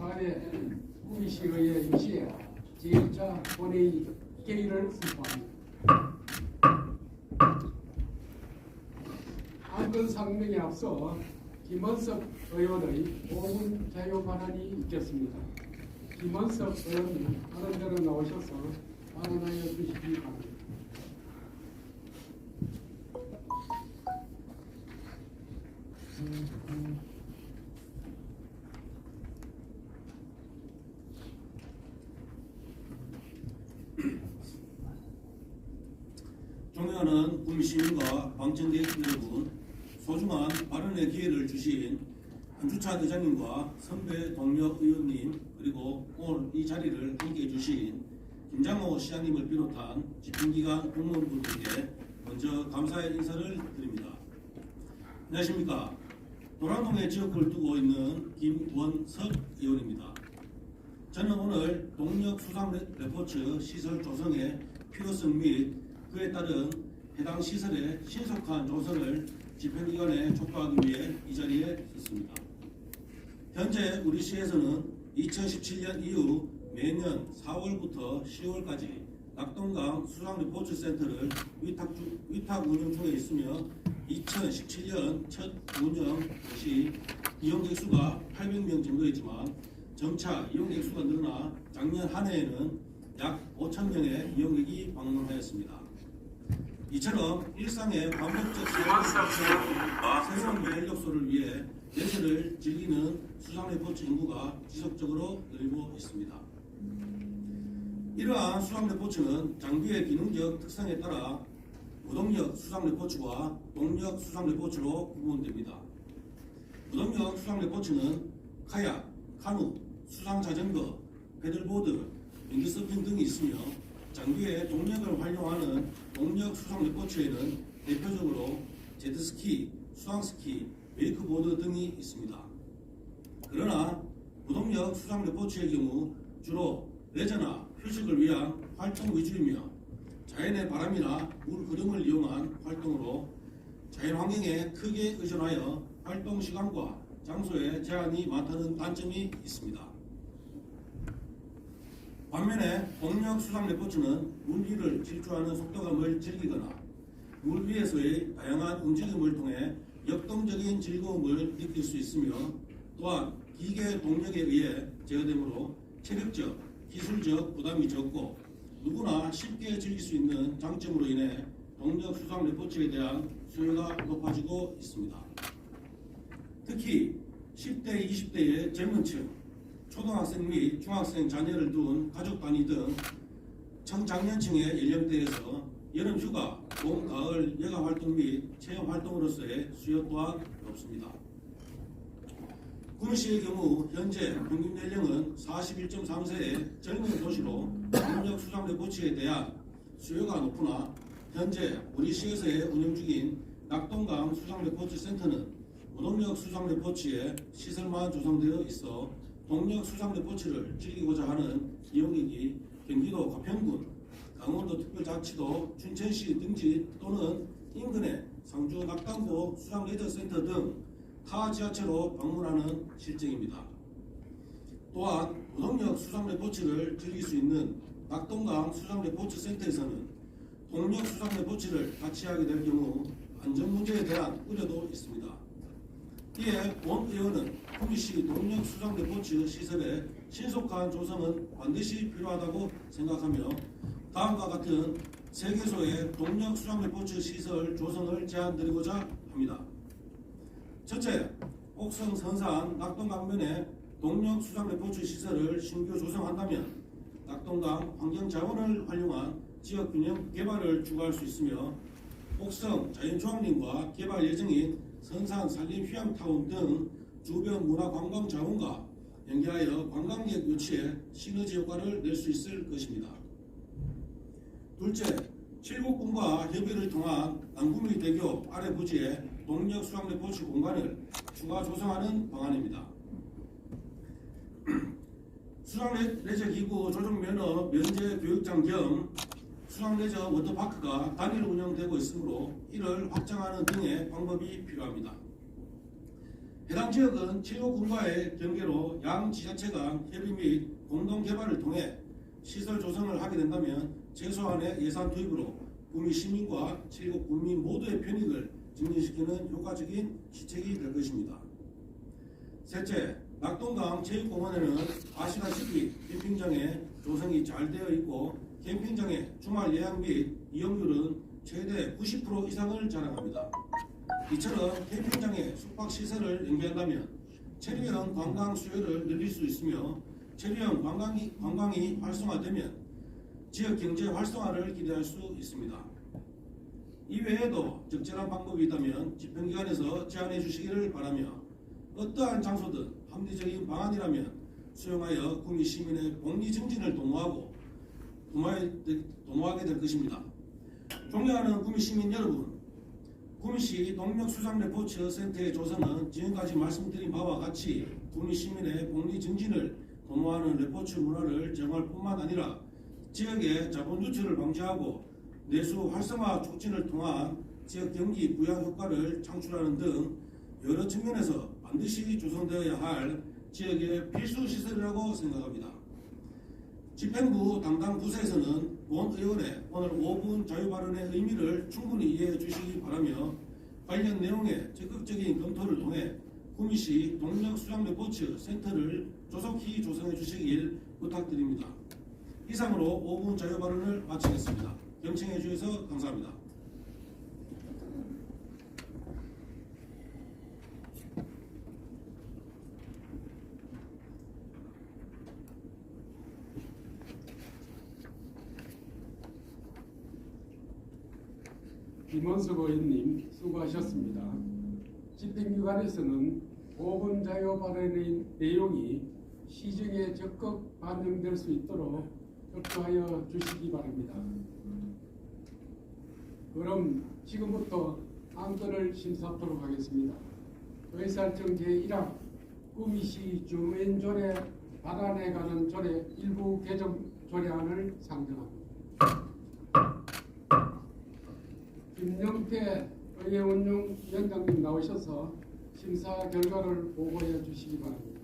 24회 구미시의회 임시회 제1차 본회의 개의를 선포합니다. 안건 상명에 앞서 김원석 의원의 5분 자유 발언이 있겠습니다. 김원석 의원님 다른 데로 나오셔서 발언하여 주시기 바랍니다. 존경하는 구미시민과 방청객 여러분, 소중한 발언의 기회를 주신 한주찬 의장님과 선배 동료 의원님, 그리고 오늘 이 자리를 함께해 주신 김장호 시장님을 비롯한 집행기관 공무원분들께 먼저 감사의 인사를 드립니다. 안녕하십니까. 도랑동에 지역구를 두고 있는 김원석 의원입니다. 저는 오늘 동력 수상 레포츠 시설 조성의 필요성 및 그에 따른 해당 시설의 신속한 조성을 집행기관에 촉구하기 위해 이 자리에 섰습니다. 현재 우리 시에서는 2017년 이후 매년 4월부터 10월까지 낙동강 수상레포츠센터를 위탁 운영 중에 있으며 2017년 첫 운영 시 이용객 수가 800명 정도였지만 점차 이용객 수가 늘어나 작년 한 해에는 약 5,000명의 이용객이 방문하였습니다. 이처럼 일상의 반복적 새로운 매력소를 위해 내세를 즐기는 수상레포츠 인구가 지속적으로 늘고 있습니다. 이러한 수상레포츠는 장비의 기능적 특성에 따라 무동력 수상레포츠와 동력 수상레포츠로 구분됩니다. 무동력 수상레포츠는 카약, 카누, 수상자전거, 패들보드, 빙기서핑 등이 있으며 장비의 동력을 활용하는 동력 수상레포츠에는 대표적으로 제트스키, 수상스키, 웨이크보드 등이 있습니다. 그러나 무동력 수상레포츠의 경우 주로 레저나 휴식을 위한 활동 위주이며 자연의 바람이나 물 흐름을 이용한 활동으로 자연환경에 크게 의존하여 활동 시간과 장소에 제한이 많다는 단점이 있습니다. 반면에 동력 수상 레포츠는 물 위를 질주하는 속도감을 즐기거나 물 위에서의 다양한 움직임을 통해 역동적인 즐거움을 느낄 수 있으며 또한 기계 동력에 의해 제어되므로 체력적, 기술적 부담이 적고 누구나 쉽게 즐길 수 있는 장점으로 인해 동력 수상 레포츠에 대한 수요가 높아지고 있습니다. 특히 10대, 20대의 젊은 층, 초등학생 및 중학생 자녀를 둔 가족 단위 등 청장년층의 연령대에서 여름 휴가, 봄, 가을 여가 활동 및 체험 활동으로서의 수요 또한 높습니다. 구미시의 경우 현재 평균 연령은 41.3세의 젊은 도시로 동력 수상 레포츠에 대한 수요가 높으나 현재 우리 시에서의 운영 중인 낙동강 수상 레포츠 센터는 무동력 수상 레포츠의 시설만 조성되어 있어 동력 수상 레포츠를 즐기고자 하는 이용객이 경기도 가평군, 강원도 특별자치도 춘천시 등지 또는 인근의 상주 낙담고 수상 레저센터 등 타 지하체로 방문하는 실정입니다. 또한 무동력 수상 레포츠를 즐길 수 있는 낙동강 수상 레포츠 센터에서는 동력 수상 레포츠를 같이 하게 될 경우 안전 문제에 대한 우려도 있습니다. 이에 원 의원은 구미시 동력 수상 레포츠 시설의 신속한 조성은 반드시 필요하다고 생각하며 다음과 같은 3개소의 동력 수상 레포츠 시설 조성을 제안드리고자 합니다. 첫째, 옥성 선산 낙동강변에 동력 수상 레포츠 시설을 신규 조성한다면 낙동강 환경자원을 활용한 지역균형 개발을 추구할 수 있으며 옥성 자연조항림과 개발 예정인 선산 산림휴양타운 등 주변 문화관광자원과 연계하여 관광객 유치에 시너지 효과를 낼 수 있을 것입니다. 둘째, 칠곡군과 협의를 통한 남구미대교 아래 부지에 동력 수상 레포츠 공간을 추가 조성하는 방안입니다. 수상 레저 기구 조종 면허 면제 교육장 겸 수상 레저 워터파크가 단일 운영되고 있으므로 이를 확장하는 등의 방법이 필요합니다. 해당 지역은 체육군과의 경계로 양 지자체가 협의 및 공동 개발을 통해 시설 조성을 하게 된다면 최소한의 예산 투입으로 구미 시민과 체육 군민 모두의 편익을 증진시키는 효과적인 시책이 될 것입니다. 셋째, 낙동강 체육공원에는 아시다시피 캠핑장에 조성이 잘 되어 있고 캠핑장의 주말 예약 및 이용률은 최대 90% 이상을 자랑합니다. 이처럼 캠핑장의 숙박시설을 연계한다면 체류형 관광 수요를 늘릴 수 있으며 체류형 관광이 활성화되면 지역 경제 활성화를 기대할 수 있습니다. 이외에도 적절한 방법이 있다면 집행기관에서 제안해 주시기를 바라며 어떠한 장소든 합리적인 방안이라면 수용하여 구미 시민의 복리 증진을 도모하게 될 것입니다. 존경하는 구미 시민 여러분, 구미시 동력수산레포츠 센터의 조성은 지금까지 말씀드린 바와 같이 구미 시민의 복리 증진을 도모하는 레포츠 문화를 정할 뿐만 아니라 지역의 자본 유출을 방지하고 내수 활성화 촉진을 통한 지역 경기 부양 효과를 창출하는 등 여러 측면에서 반드시 조성되어야 할 지역의 필수 시설이라고 생각합니다. 집행부 담당 부서에서는 본 의원의 오늘 5분 자유 발언의 의미를 충분히 이해해 주시기 바라며 관련 내용의 적극적인 검토를 통해 구미시 동력수산레포츠 센터를 조속히 조성해 주시길 부탁드립니다. 이상으로 5분 자유 발언을 마치겠습니다. 경청해 주셔서 감사합니다. 김원석 의원님 수고하셨습니다. 집행기관에서는 5분 자유 발언의 내용이 시정에 적극 반영될 수 있도록 협조하여 주시기 바랍니다. 그럼 지금부터 안건을 심사하도록 하겠습니다. 의사일정 제1항 구미시 주민조례 발안에 관한 조례 일부 개정 조례안을 상정합니다. 김영태 의회운영위원장님 나오셔서 심사 결과를 보고해 주시기 바랍니다.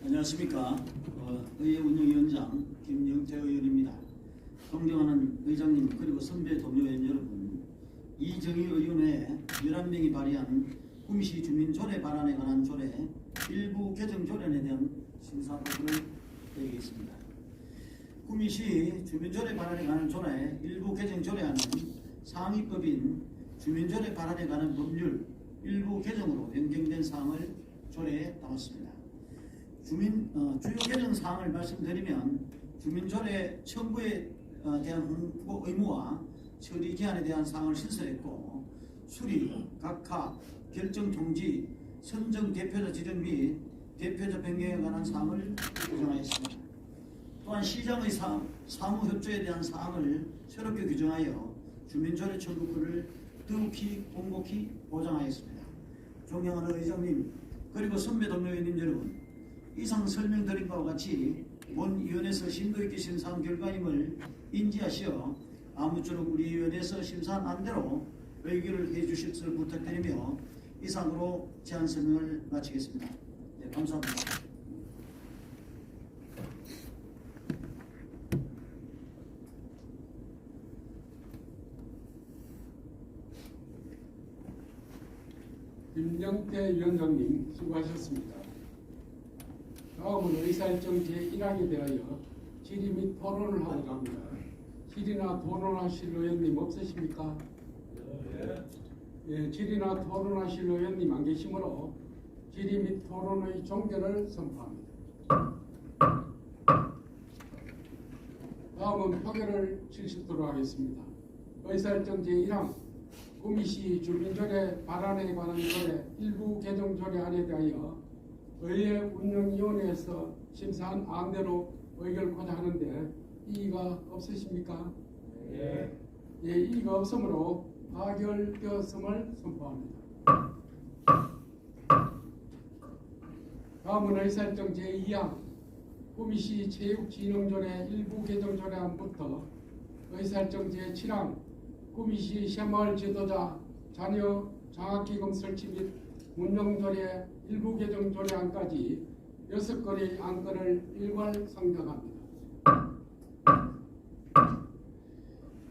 안녕하십니까. 의회운영위원장 김영태 의원입니다. 존경하는 의장님 그리고 선배 동료회원 여러분, 이정희 의원회 11명이 발의한 구미시 주민조례 발안에 관한 조례 일부 개정 조례안에 대한 심사 보고를 드리겠습니다. 구미시 주민조례 발안에 관한 조례 일부 개정 조례안은 상위법인 주민조례 발안에 관한 법률 일부 개정으로 변경된 사항을 조례에 담았습니다. 주요 개정 사항을 말씀드리면 주민조례 첨부에 대한 홍보 의무와 처리 기한에 대한 사항을 신설했고 수리, 각하, 결정 통지, 선정 대표자 지정 및 대표자 변경에 관한 사항을 규정하였습니다. 또한 시장의 사무협조에 대한 사항을 새롭게 규정하여 주민조례 청구권을 더욱이 공고히 보장하였습니다. 존경하는 의장님 그리고 선배 동료회원님 여러분, 이상 설명드린 바와 같이 본 위원회에서 심도 있게 심사한 결과임을 인지하시어 아무쪼록 우리 위원회에서 심사한 안대로 의결을 해주실 것을 부탁드리며 이상으로 제안 설명을 마치겠습니다. 네, 감사합니다. 김영태 위원장님 수고하셨습니다. 다음은 의사일정 제1항에 대하여 질의 및 토론을 하고자 합니다. 질의나 토론하실 의원님 없으십니까? 예, 질의나 토론하실 의원님 안 계시므로 질의 및 토론의 종결을 선포합니다. 다음은 표결을 실시하도록 하겠습니다. 의사일정 제1항 구미시 주민조례 발안에 관한 조례 일부 개정 조례안에 대하여 의회운영위원회에서 심사한 안대로 의결코자 하는데 이의가 없으십니까? 예, 이의가 없으므로 파결되었음을 선포합니다. 다음은 의사일정 제2항 구미시 체육진흥조례 일부 개정 조례안부터 의사일정 제7항 구미시 새마을 지도자 자녀 장학기금 설치 및 운영조례 일부 개정 조례안까지 6건의 안건을 일괄 상정합니다.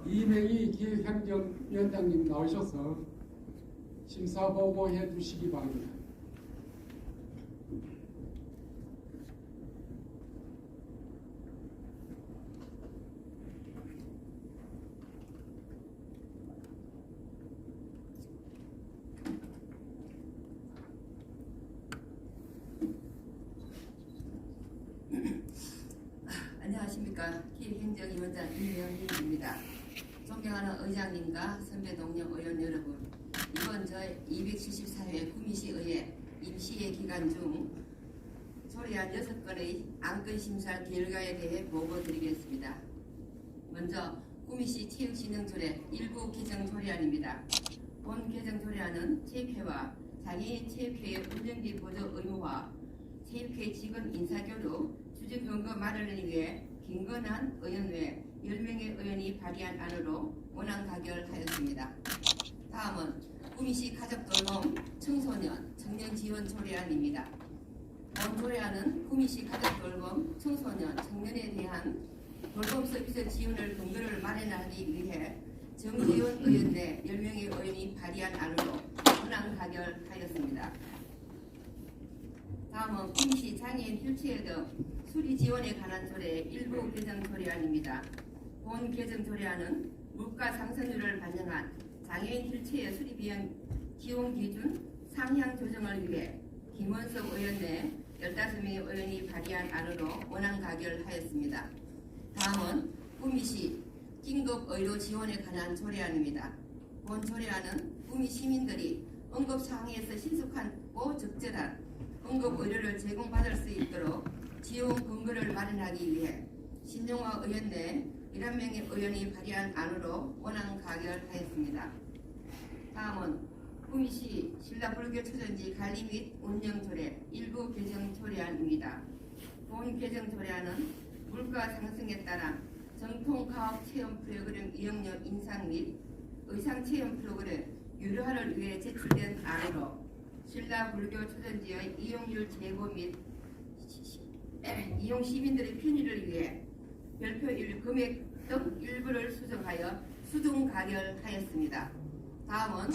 이명희 기획행정위원장님 나오셔서 심사 보고해 주시기 바랍니다. 안녕하십니까. 기획행정위원장 이명희입니다. 존경하는 의장님과 선배 동료 의원 여러분, 이번 제274회 구미시의회 임시회 기간 중 소리한 6건의 안건 심사 결과에 대해 보고드리겠습니다. 먼저 구미시 체육진흥조례 일부 개정 조례안입니다. 본 개정 조례안은 체육회와 장애인 체육회의 운영비 보조 의무화, 체육회 직원 인사교류, 추진 근거 마련을 위해 김건한 의원 외 10명의 의원이 발의한 안으로 원안 가결하였습니다. 다음은 구미시 가족돌봄 청소년 청년 지원 조례안입니다. 본 조례안은 구미시 가족돌봄 청소년 청년에 대한 돌봄 서비스 지원을 근거를 마련하기 위해 정재원 의원 내 10명의 의원이 발의한 안으로 원안 가결하였습니다. 다음은 구미시 장애인 휠체어 등 수리 지원에 관한 조례 일부 개정 조례안입니다. 본 개정 조례안은 물가 상승률을 반영한 장애인 휠체어 수리 비용 지원 기준 상향 조정을 위해 김원석 의원 내 15명의 의원이 발의한 안으로 원안 가결하였습니다. 다음은 구미시 긴급 의료 지원에 관한 조례안입니다. 본 조례안은 구미 시민들이 응급 상황에서 신속하고 적절한 응급 의료를 제공받을 수 있도록 지원 근거를 마련하기 위해 신용화 의원 내 11명의 의원이 발의한 안으로 원안 가결하였습니다. 다음은 구미시 신라불교 초전지 관리 및 운영 조례 일부 개정 조례안입니다. 본 개정 조례안은 물가 상승에 따라 정통 가업 체험 프로그램 이용료 인상 및 의상 체험 프로그램 유료화를 위해 제출된 안으로 신라불교 초전지의 이용률 제고 및 이용 시민들의 편의를 위해 별표일 금액 등 일부를 수정하여 수정 가결하였습니다. 다음은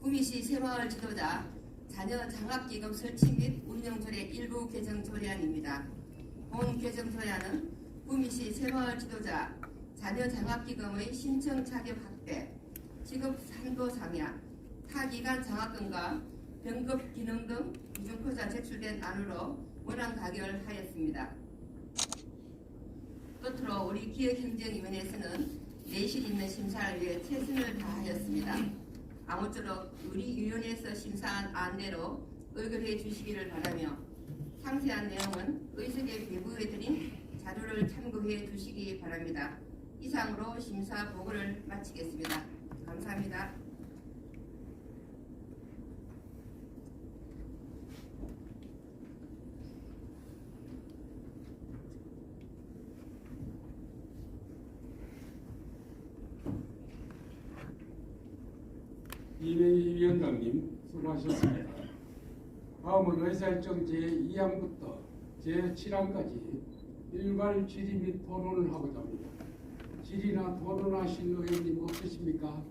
구미시 새마을 지도자 자녀 장학기금 설치 및 운영조례 일부 개정 조례안입니다. 본 개정 조례안은 구미시 새마을 지도자 자녀 장학기금의 신청 자격 확대, 지급 한도 상향, 타기간 장학금과 병급 기능 등 기준표사 제출된 안으로 원안 가결하였습니다. 끝으로 우리 기획행정위원회에서는 내실 있는 심사를 위해 최선을 다하였습니다. 아무쪼록 우리 위원회에서 심사한 안대로 의결해 주시기를 바라며 상세한 내용은 의석에 배부해드린 자료를 참고해 주시기 바랍니다. 이상으로 심사 보고를 마치겠습니다. 감사합니다. 이명희 위원장님 수고하셨습니다. 다음은 의사일정 제2항부터 제7항까지 일괄 질의 및 토론을 하고자 합니다. 질의나 토론하실 의원님 없으십니까?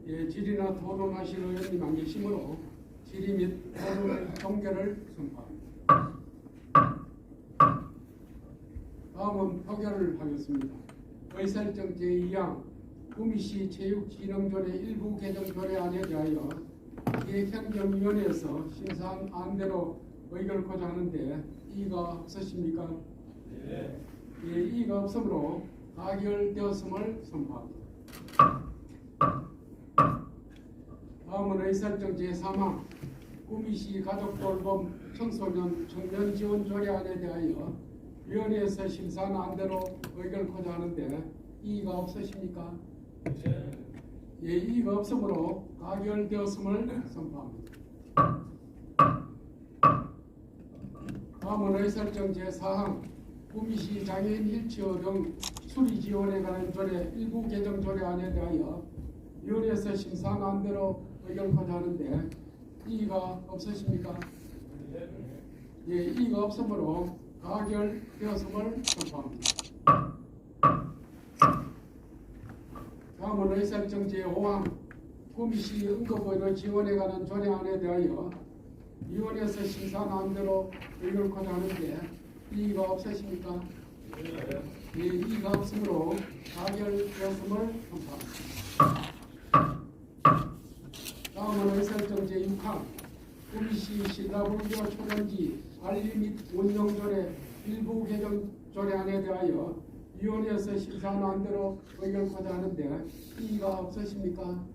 예, 질의나 토론하실 의원님 안 계시므로 질의 및 토론 종결을 선포합니다. 다음은 표결을 하겠습니다. 의사일정 제2항 구미시 체육진흥조례 일부 개정 조례안에 대하여 기획행정위원회에서 심사한 안대로 의결하고자 하는데 이의가 없으십니까? 네. 예, 이의가 없으므로 가결되었음을 선포합니다. 다음은 의사일정 제3항 구미시 가족돌봄 청소년 청년 지원 조례안에 대하여 위원회에서 심사한 안대로 의결하고자 하는데 이의가 없으십니까? 예, 이의가 없으므로 가결되었음을 선포합니다. 다음은 의설정 제4항 구미시 장애인 휠체어 등 수리 지원에 관한 조례 일부 개정 조례안에 대하여 위원회에서 심사한대로 의결하고자 하는데 이의가 없으십니까? 예, 이의가 없으므로 가결되었음을 선포합니다. 다음은 의설정 제5항 구미시 응급의료 지원에 관한 조례안에 대하여 위원회에서 심사한 대로 의결하고자 하는데 이의가 없으십니까? 예, 이의가 없으므로 가결되었음을 선포합니다. 다음은 의설정 제6항 구미시 신라불교 초년지 관리 및 운영조례 일부 개정 조례안에 대하여 위원회에서 심사한 대로 의결하고자 하는데 이의가 없으십니까?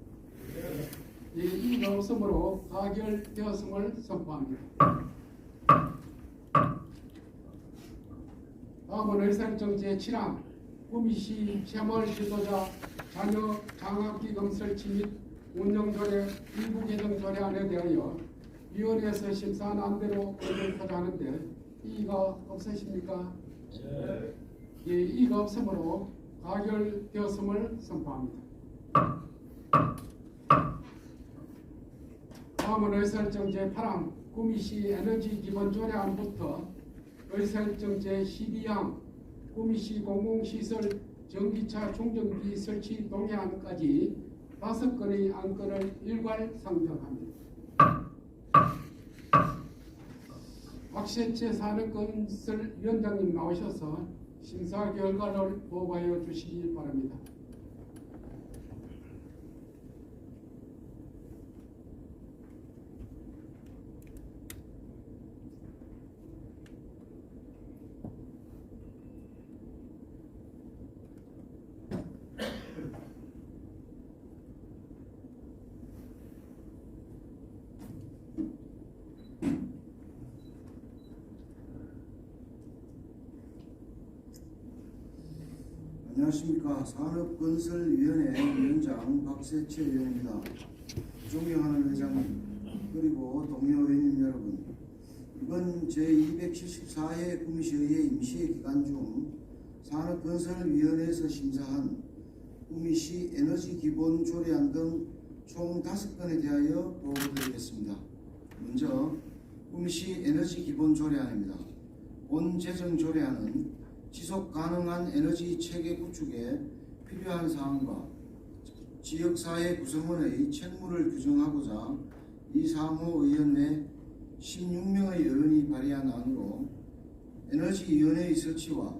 예, 이의가 없으므로 가결되었음을 선포합니다. 다음은 의설정 제7항 구미시 새마을 지도자 자녀 장학기금 설치 및 운영조례 일부 개정 조례안에 대하여 위원회에서 심사한 대로 의결하고자 하는데 이의가 없으십니까? 예, 이의가 없으므로 가결되었음을 선포합니다. 다음은 의설정 제8항 구미시 에너지 기본 조례안부터 의설정 제12항 구미시 공공시설 전기차 충전기 설치 동의안까지 5건의 안건을 일괄 상정합니다. 박세채 산업건설 위원장님 나오셔서 심사 결과를 보고하여 주시기 바랍니다. 안녕하십니까. 산업건설위원회 위원장 박세채 의원입니다. 존경하는 회장님 그리고 동료 의원님 여러분, 이번 제274회 구미시의회 임시회 기간 중 산업건설위원회에서 심사한 구미시 에너지기본조례안 등 총 5건에 대하여 보고드리겠습니다. 먼저 구미시 에너지기본조례안입니다. 본 제정조례안은 지속가능한 에너지 체계 구축에 필요한 사항과 지역사회 구성원의 책무를 규정하고자 이상호 의원 외 16명의 의원이 발의한 안으로 에너지위원회의 설치와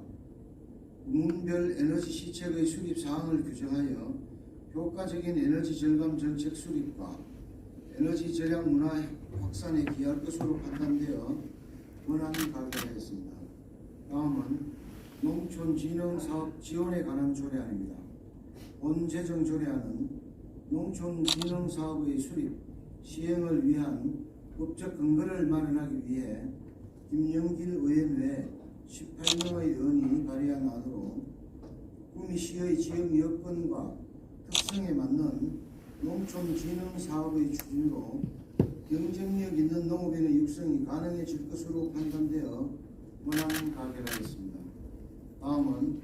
부문별 에너지 시책의 수립 사항을 규정하여 효과적인 에너지 절감 정책 수립과 에너지 절약 문화 확산에 기여할 것으로 판단되어 권한을 가결하였습니다. 다음은 농촌진흥사업 지원에 관한 조례안입니다. 본 제정조례안은 농촌진흥사업의 수립, 시행을 위한 법적 근거를 마련하기 위해 김영길 의원 외 18명의 의원이 발의한 안으로 구미시의 지역 여건과 특성에 맞는 농촌진흥사업의 추진으로 경쟁력 있는 농업인의 육성이 가능해질 것으로 판단되어 권한 가결하겠습니다. 다음은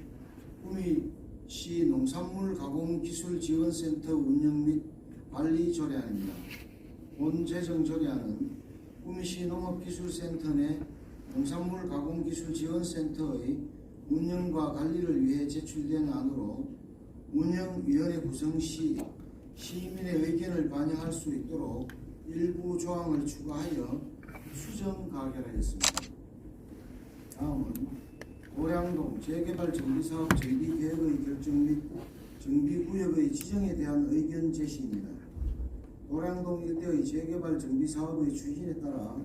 구미시 농산물 가공기술지원센터 운영 및 관리 조례안입니다. 본 제정 조례안은 구미시 농업기술센터 내 농산물 가공기술지원센터의 운영과 관리를 위해 제출된 안으로 운영위원회 구성 시 시민의 의견을 반영할 수 있도록 일부 조항을 추가하여 수정 가결하였습니다. 다음은 고량동 재개발 정비사업 정비계획의 결정 및 정비구역의 지정에 대한 의견 제시입니다. 고량동 일대의 재개발 정비사업의 추진에 따라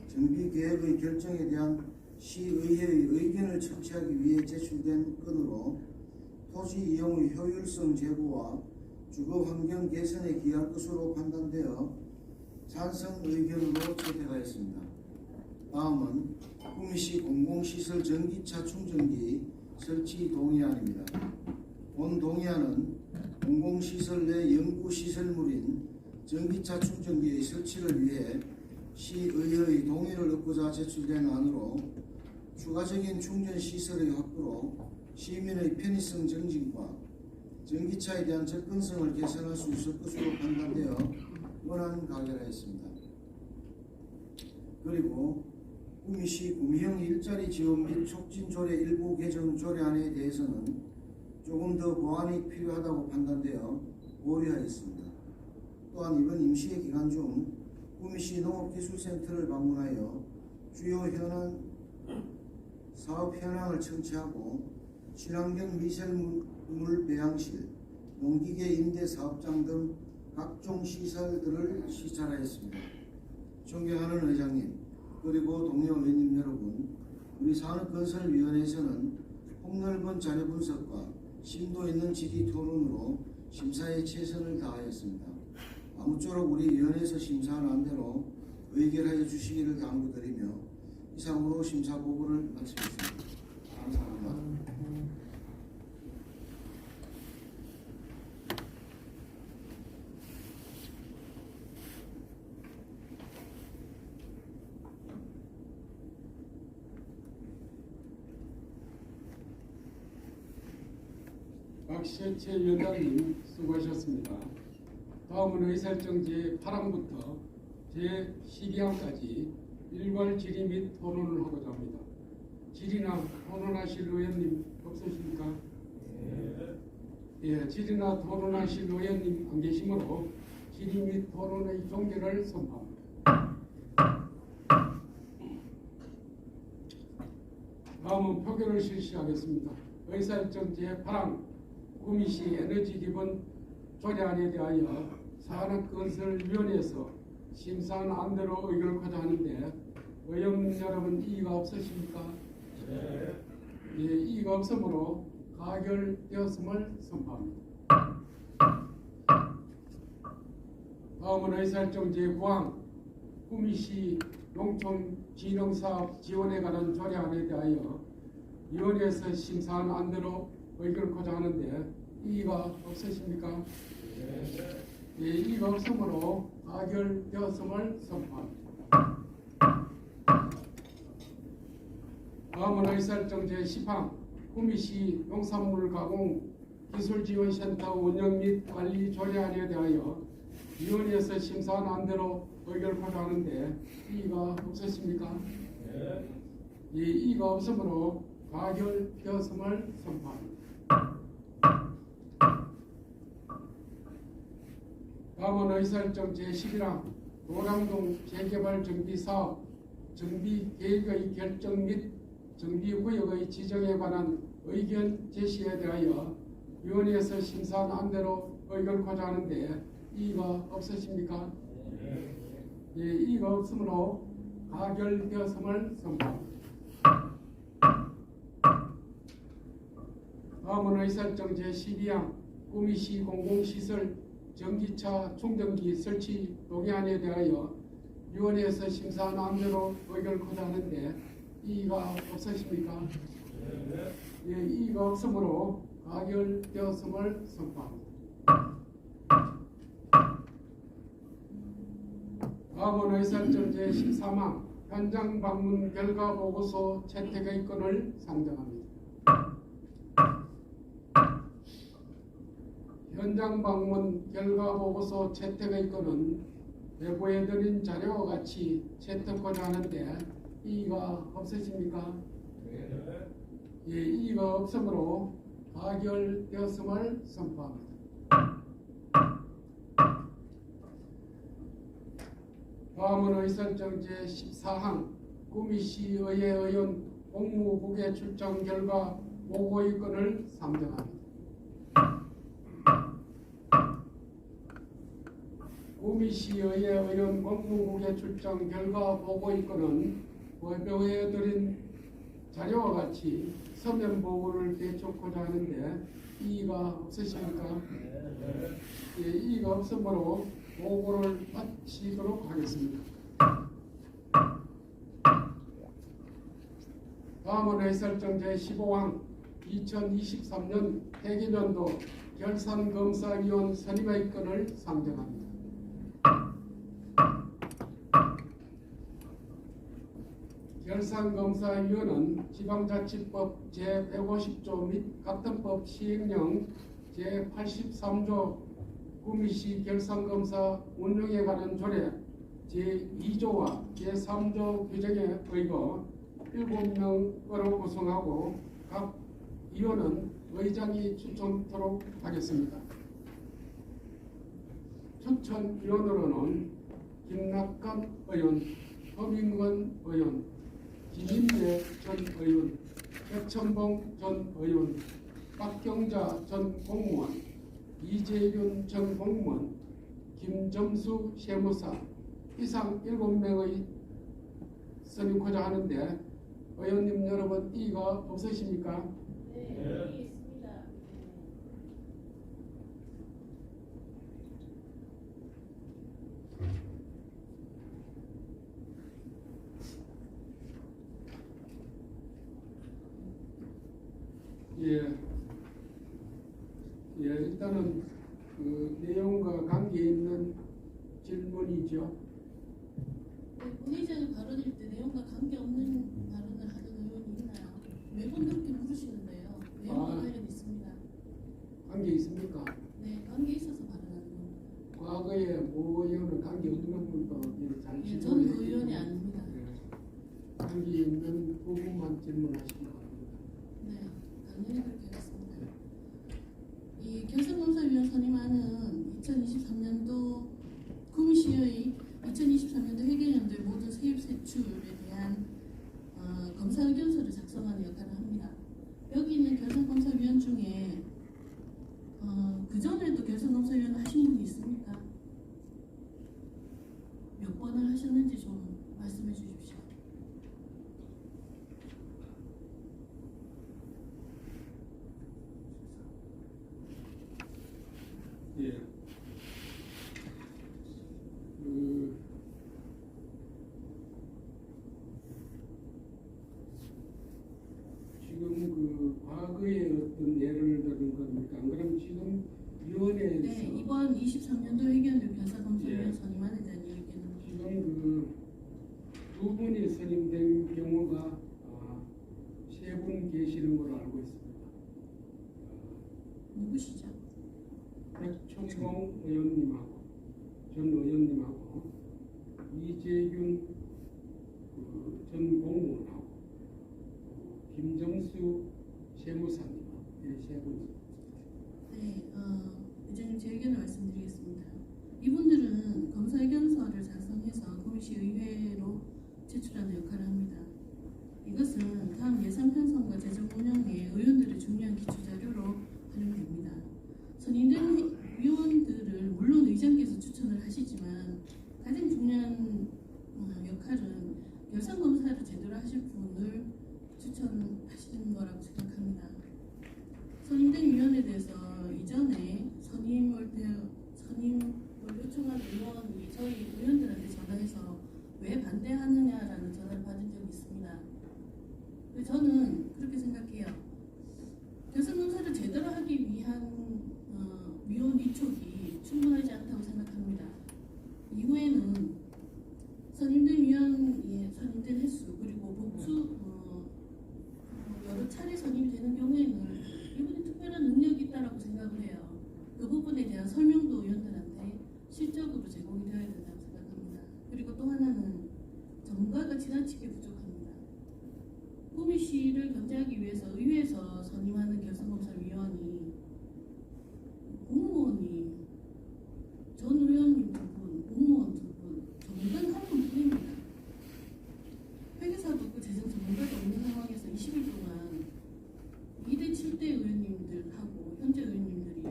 정비계획의 결정에 대한 시의회의 의견을 청취하기 위해 제출된 건으로 토지 이용의 효율성 제고와 주거환경 개선에 기여할 것으로 판단되어 찬성 의견으로 채택하였습니다. 다음은 구미시 공공시설 전기차 충전기 설치 동의안입니다. 본 동의안은 공공시설 내 연구시설물인 전기차 충전기의 설치를 위해 시의회의 동의를 얻고자 제출된 안으로 추가적인 충전 시설의 확보로 시민의 편의성 증진과 전기차에 대한 접근성을 개선할 수 있을 것으로 판단되어 원안 가결하였습니다. 그리고 구미시 구미형 일자리 지원 및 촉진 조례 일부 개정 조례안에 대해서는 조금 더 보완이 필요하다고 판단되어 보류하였습니다. 또한 이번 임시회 기간 중 구미시 농업기술센터를 방문하여 주요 현안 사업 현황을 청취하고 친환경 미생물 배양실, 농기계 임대 사업장 등 각종 시설들을 시찰하였습니다. 존경하는 의장님, 그리고 동료 의원님 여러분, 우리 산업건설위원회에서는 폭넓은 자료 분석과 심도 있는 질의 토론으로 심사에 최선을 다하였습니다. 아무쪼록 우리 위원회에서 심사한 안대로 의결하여 주시기를 당부드리며 이상으로 심사 보고를 마치겠습니다. 감사합니다. 박시채 위원장님 수고하셨습니다. 다음은 의사일정 제8항부터 제12항까지 일괄 질의 및 토론을 하고자 합니다. 질의나 토론하실 의원님 없으십니까? 예, 질의나 토론하실 의원님 안 계시므로 질의 및 토론의 종결을 선포합니다. 다음은 표결을 실시하겠습니다. 의사일정 제8항 구미시 에너지 기본 조례안에 대하여 산업건설위원회에서 심사한 안대로 의결하고자 하는데 의원 여러분 이의가 없으십니까? 네. 예, 이의가 없으므로 가결되었음을 선포합니다. 다음은 의사일정 제9항 구미시 농촌진흥사업 지원에 관한 조례안에 대하여 위원회에서 심사한 안대로 의결하고자 하는데 이의가 없으십니까? 네. 예, 이의가 없으므로 가결되었음을 선포합니다. 다음은 의사일정 제10항 구미시 농산물 가공 기술지원센터 운영 및 관리 조례안에 대하여 위원회에서 심사한 안대로 의결하고자 하는데 이의가 없으십니까? 네. 예, 이의가 없으므로 가결되었음을 선포합니다. 다음은 의사일정 제11항 도량동 재개발 정비사업 정비계획의 결정 및 정비구역의 지정에 관한 의견 제시에 대하여 위원회에서 심사한 안대로 의결하고자 하는데 이의가 없으십니까? 예, 이의가 없으므로 가결되었음을 선포합니다. 다음은 의사일정 제12항 구미시 공공시설 전기차 충전기 설치 동의안에 대하여 위원회에서 심사한 안대로 의결하고자 하는데 이의가 없으십니까? 예, 이의가 없으므로 가결되었음을 선포합니다. 다음은 의사일정 제13항 현장 방문 결과 보고서 채택의 건을 상정합니다. 현장 방문 결과 보고서 채택의 건은 내부해드린 자료와 같이 채택하고자 하는데 이의가 없으십니까? 예, 이의가 없으므로 가결되었음을 선포합니다. 다음은 의사일정 제14항 구미시의회 의원 공무국외 출장 결과 보고의 건을 상정합니다. 구미시의회 의원 공무국외 출장 결과 보고의 건은 발표해드린 자료와 같이 서면 보고를 대촉하고자 하는데 이의가 없으십니까? 예, 이의가 없으므로 보고를 마치도록 하겠습니다. 다음은 의사일정 제15항 2023년 회계년도 결산검사위원 선임의 건을 상정합니다. 결산검사위원은 지방자치법 제150조 및 같은 법 시행령 제83조 구미시 결산검사 운영에 관한 조례 제2조와 제3조 규정에 의거 7명으로 구성하고 각 위원은 의장이 추천토록 하겠습니다. 추천위원으로는 김낙관 의원, 허민건 의원, 김인배 전 의원, 백천봉 전 의원, 박경자 전 공무원, 이재균 전 공무원, 김점수 세무사 이상 7명의 선임코자 하는데 의원님 여러분 이의가 없으십니까? 네, 있습니다. 예, 일단은 그 내용과 관계 있는 질문이죠. 네, 본회의장에 발언일 때 내용과 관계없는 발언을 하는 의원이 있나요? 매번 그렇게 물으시는데요. 내용과 관련 있습니다. 관계 있습니까? 네, 관계 있어서 발언하는 겁니다. 과거에 모 의원은 관계 없는 분도 잘 예, 저는 그 의원이 아닙니다. 관계 있는 부분만 질문하시기 바랍니다. 네, 당연히 그렇게 하겠습니다. 이 결산검사위원 선임안은 2023년도 구미시의 2023년도 회계연도의 모든 세입 세출에 대한 검사 의견서를 작성하는 역할을 합니다. 여기 있는 결산검사위원 중에 그 전에도 결산검사위원 하신 분이 있습니까? 몇 번을 하셨는지 좀 말씀해 주십시오. 예. 지금 그 과거에 어떤 예를 들은 겁니까? 그럼 지금 위원회에서 네, 이번 23년도 회계연도 결산검사위원 예. 선임안에 대한 얘기는 지금 그 두 분이 선임된 경우가 세 분 계시는 걸로 알고 있습니다. 누구시죠? 백천봉 의원님하고 전 의원님하고 이재균 전 공무원하고 김정수 세무사님 세 분. 네, 의장님 제 의견을 말씀드리겠습니다. 이분들은 검사 의견서를 작성해서 구미시 의회로 제출하는 역할을 합니다. 이것은 다음 예산 편성과 재정 운영에 의원들의 중요한 기초 자료로 활용됩니다. 선임된 위원들을 물론 의장께서 추천을 하시지만 가장 중요한 역할은 결산검사를 제대로 하실 분을 추천하시는 거라고 생각합니다. 선임된 위원에 대해서 이전에 선임을 요청한 의원이 저희 의원들한테 전화해서 왜 반대하느냐라는 전화를 받은 적이 있습니다. 저는 그렇게 생각해요. 결산검사를 제대로 하기 위한 위원 위촉이 충분하지 않다고 생각합니다. 이후에는 선임된 위원이 선임된 횟수 그리고 복수 여러 차례 선임되는 경우에는 이분이 특별한 능력이 있다고 생각을 해요. 그 부분에 대한 설명도 의원들한테 실적으로 제공이 되어야 된다고 생각합니다. 그리고 또 하나는 전문가가 지나치게 부족합니다. 구미시를 견제하기 위해서 의회에서 선임하는 결산검사위원이 공무원이 전 의원님 두 분, 공무원 두 분, 전문가는 한 분뿐입니다. 회계사도 없고 재정 전문가도 없는 상황에서 20일 동안 2대 7대 의원님들하고 현재 의원님들이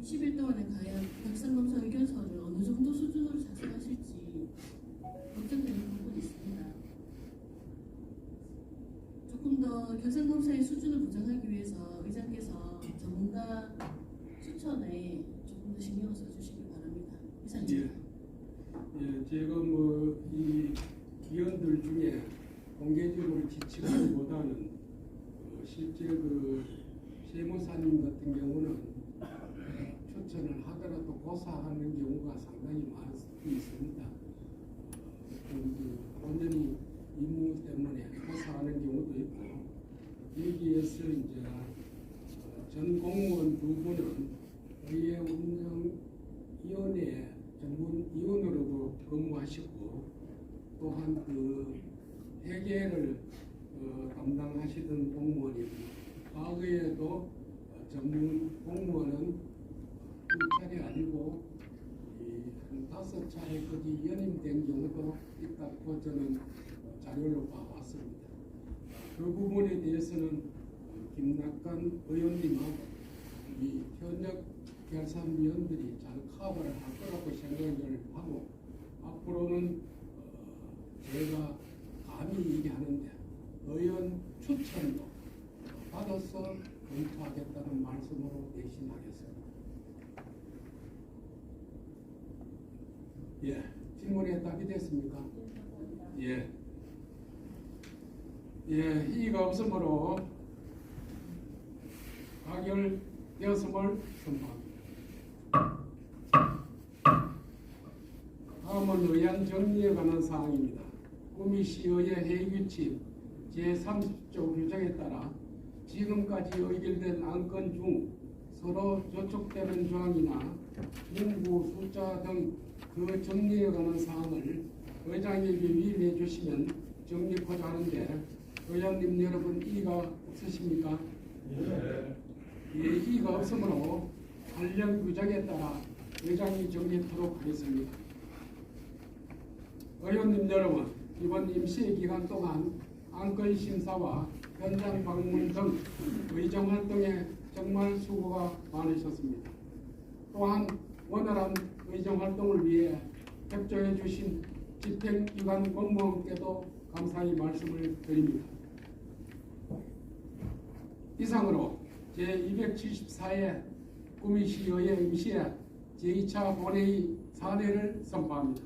20일 동안에 과연 결산검사 의견서를 어느 정도 수준으로 작성하실지 걱정되는 부분이 있습니다. 조금 더 결산검사의 수준을 보장하기 위해서 의장께서 전문가 추천에 조금 더 신경을 써주시기 바랍니다. 이상입니다. 예, 제가 뭐 이 위원들 중에 공개적으로 지칭하기보다는 실제 그 세무사님 같은 경우는 추천을 하더라도 고사하는 경우가 상당히 많이 있습니다. 그 완전히 임무 때문에 하사하는 경우도 있고 여기에서 이제 전 공무원 두 분은 의회 운영위원회 전문위원으로도 근무하시고 또한 그 회계를 담당하시던 공무원이 과거에도 전문 공무원은 한 차례 아니고 한 5차례까지 연임된 경우도 있다고 저는 자료로 봐왔습니다. 그 부분에 대해서는 김낙관 의원님하고 이 현역 결산위원들이 잘 커버를 할 거라고 생각을 하고 앞으로는 제가 감히 얘기하는데 의원 추천도 받아서 검토하겠다는 말씀으로 대신하겠습니다. 예, 질문에 답이 됐습니까? 예. 예, 이의가 없으므로 가결되었음을 선포합니다. 다음은 의안 정리에 관한 사항입니다. 구미시의회 회의규칙 제30조 규정에 따라 지금까지 의결된 안건 중 서로 저촉되는 조항이나 문구, 숫자 등 그 정리에 관한 사항을 의장에게 위임해 주시면 정리하고자 하는데 의원님 여러분 이의가 없으십니까? 예, 이의가 없으므로 관련 규정에 따라 의장이 정리하도록 하겠습니다. 의원님 여러분, 이번 임시 기간 동안 안건 심사와 현장 방문 등 의정 활동에 정말 수고가 많으셨습니다. 또한 원활한 의정 활동을 위해 협조해 주신 집행기관 공무원께도 감사의 말씀을 드립니다. 이상으로 제274회 구미시의회 임시회 제2차 본회의 사례를 선포합니다.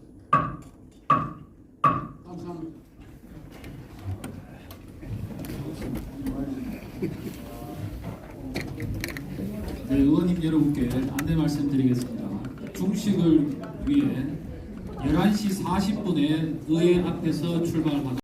감사합니다. 네, 의원님 여러분께 안내 말씀드리겠습니다. 중식을 위해 11시 40분에 의회 앞에서 출발합니다.